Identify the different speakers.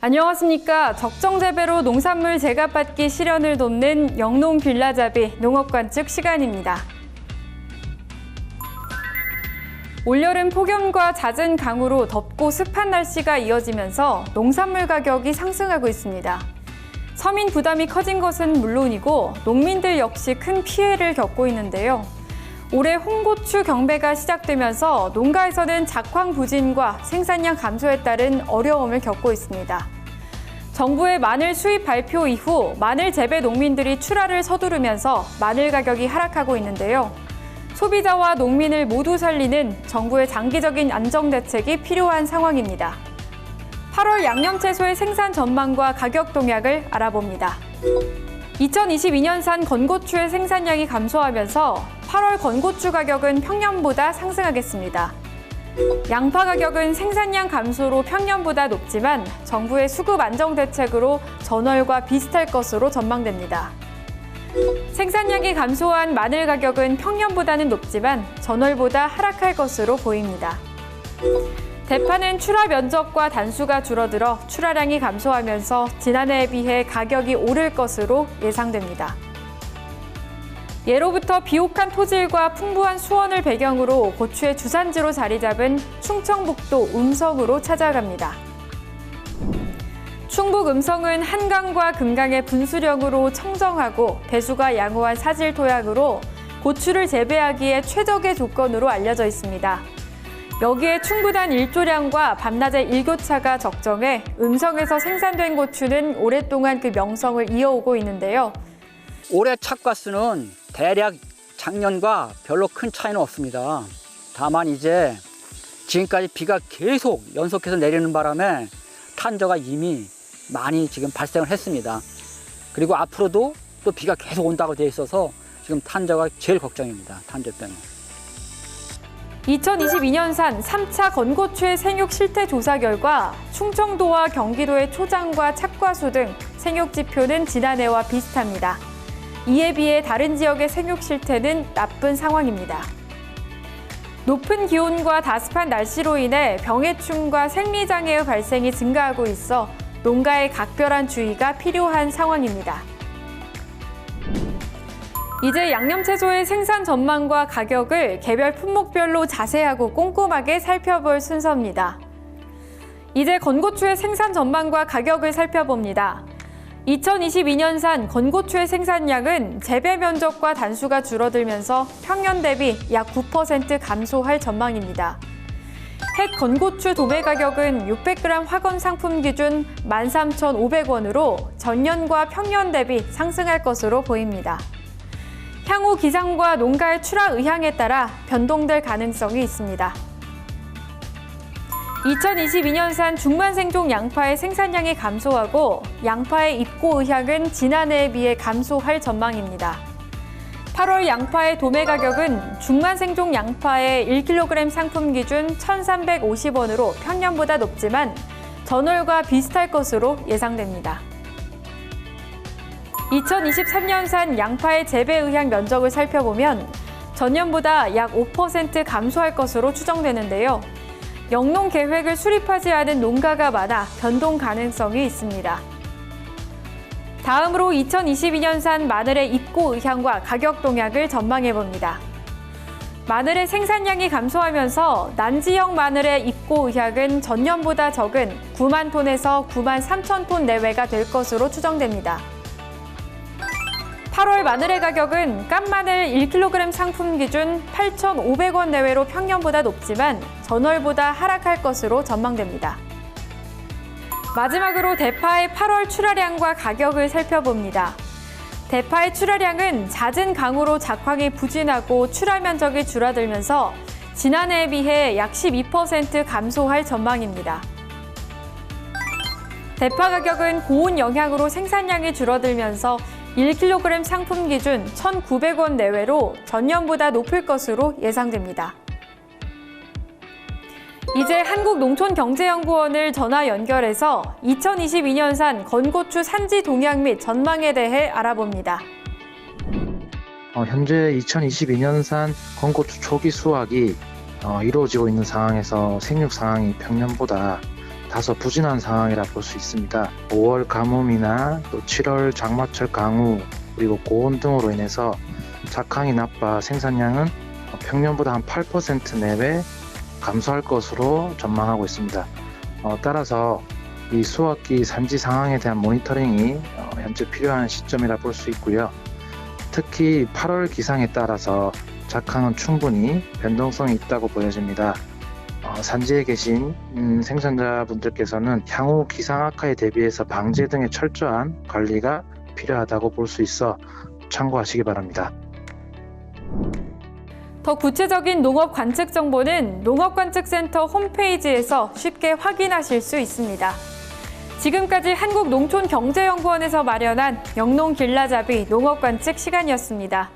Speaker 1: 안녕하십니까. 적정재배로 농산물 제값받기 실현을 돕는 영농빌라잡이 농업관측 시간입니다. 올여름 폭염과 잦은 강우로 덥고 습한 날씨가 이어지면서 농산물 가격이 상승하고 있습니다. 서민 부담이 커진 것은 물론이고 농민들 역시 큰 피해를 겪고 있는데요. 올해 홍고추 경배가 시작되면서 농가에서는 작황 부진과 생산량 감소에 따른 어려움을 겪고 있습니다. 정부의 마늘 수입 발표 이후 마늘 재배 농민들이 출하를 서두르면서 마늘 가격이 하락하고 있는데요. 소비자와 농민을 모두 살리는 정부의 장기적인 안정 대책이 필요한 상황입니다. 8월 양념채소의 생산 전망과 가격 동향을 알아봅니다. 2022년산 건고추의 생산량이 감소하면서 8월 건고추 가격은 평년보다 상승하겠습니다. 양파 가격은 생산량 감소로 평년보다 높지만 정부의 수급 안정 대책으로 전월과 비슷할 것으로 전망됩니다. 생산량이 감소한 마늘 가격은 평년보다는 높지만 전월보다 하락할 것으로 보입니다. 대파는 출하 면적과 단수가 줄어들어 출하량이 감소하면서 지난해에 비해 가격이 오를 것으로 예상됩니다. 예로부터 비옥한 토질과 풍부한 수원을 배경으로 고추의 주산지로 자리 잡은 충청북도 음성으로 찾아갑니다. 충북 음성은 한강과 금강의 분수령으로 청정하고 배수가 양호한 사질 토양으로 고추를 재배하기에 최적의 조건으로 알려져 있습니다. 여기에 충분한 일조량과 밤낮의 일교차가 적정해 음성에서 생산된 고추는 오랫동안 그 명성을 이어오고 있는데요.
Speaker 2: 올해 착과수는 대략 작년과 별로 큰 차이는 없습니다. 다만 이제 지금까지 비가 계속 연속해서 내리는 바람에 탄저가 이미 많이 지금 발생을 했습니다. 그리고 앞으로도 또 비가 계속 온다고 되어 있어서 지금 탄저가 제일 걱정입니다. 탄저 때문에.
Speaker 1: 2022년산 3차 건고추의 생육 실태 조사 결과 충청도와 경기도의 초장과 착과수 등 생육 지표는 지난해와 비슷합니다. 이에 비해 다른 지역의 생육 실태는 나쁜 상황입니다. 높은 기온과 다습한 날씨로 인해 병해충과 생리장애의 발생이 증가하고 있어 농가에 각별한 주의가 필요한 상황입니다. 이제 양념채소의 생산 전망과 가격을 개별 품목별로 자세하고 꼼꼼하게 살펴볼 순서입니다. 이제 건고추의 생산 전망과 가격을 살펴봅니다. 2022년산 건고추의 생산량은 재배 면적과 단수가 줄어들면서 평년 대비 약 9% 감소할 전망입니다. 핵 건고추 도매 가격은 600g 화건 상품 기준 13,500원으로 전년과 평년 대비 상승할 것으로 보입니다. 향후 기상과 농가의 출하 의향에 따라 변동될 가능성이 있습니다. 2022년산 중만생종 양파의 생산량이 감소하고 양파의 입고 의향은 지난해에 비해 감소할 전망입니다. 8월 양파의 도매 가격은 중만생종 양파의 1kg 상품 기준 1,350원으로 평년보다 높지만 전월과 비슷할 것으로 예상됩니다. 2023년산 양파의 재배 의향 면적을 살펴보면 전년보다 약 5% 감소할 것으로 추정되는데요. 영농 계획을 수립하지 않은 농가가 많아 변동 가능성이 있습니다. 다음으로 2022년산 마늘의 입고 의향과 가격 동향을 전망해봅니다. 마늘의 생산량이 감소하면서 난지형 마늘의 입고 의향은 전년보다 적은 9만 톤에서 9만 3천 톤 내외가 될 것으로 추정됩니다. 8월 마늘의 가격은 깐마늘 1kg 상품 기준 8,500원 내외로 평년보다 높지만 전월보다 하락할 것으로 전망됩니다. 마지막으로 대파의 8월 출하량과 가격을 살펴봅니다. 대파의 출하량은 잦은 강우로 작황이 부진하고 출하 면적이 줄어들면서 지난해에 비해 약 12% 감소할 전망입니다. 대파 가격은 고온 영향으로 생산량이 줄어들면서 1kg 상품 기준 1,900원 내외로 전년보다 높을 것으로 예상됩니다. 이제 한국농촌경제연구원을 전화 연결해서 2022년산 건고추 산지 동향 및 전망에 대해 알아봅니다.
Speaker 3: 현재 2022년산 건고추 초기 수확이 이루어지고 있는 상황에서 생육 상황이 평년보다 다소 부진한 상황이라 볼 수 있습니다. 5월 가뭄이나 또 7월 장마철 강우 그리고 고온 등으로 인해서 작황이 나빠 생산량은 평년보다 한 8% 내외 감소할 것으로 전망하고 있습니다. 따라서 이 수확기 산지 상황에 대한 모니터링이 현재 필요한 시점이라 볼 수 있고요. 특히 8월 기상에 따라서 작황은 충분히 변동성이 있다고 보여집니다. 산지에 계신 생산자분들께서는 향후 기상 악화에 대비해서 방제 등의 철저한 관리가 필요하다고 볼 수 있어 참고하시기 바랍니다.
Speaker 1: 더 구체적인 농업 관측 정보는 농업관측센터 홈페이지에서 쉽게 확인하실 수 있습니다. 지금까지 한국농촌경제연구원에서 마련한 영농길라잡이 농업관측 시간이었습니다.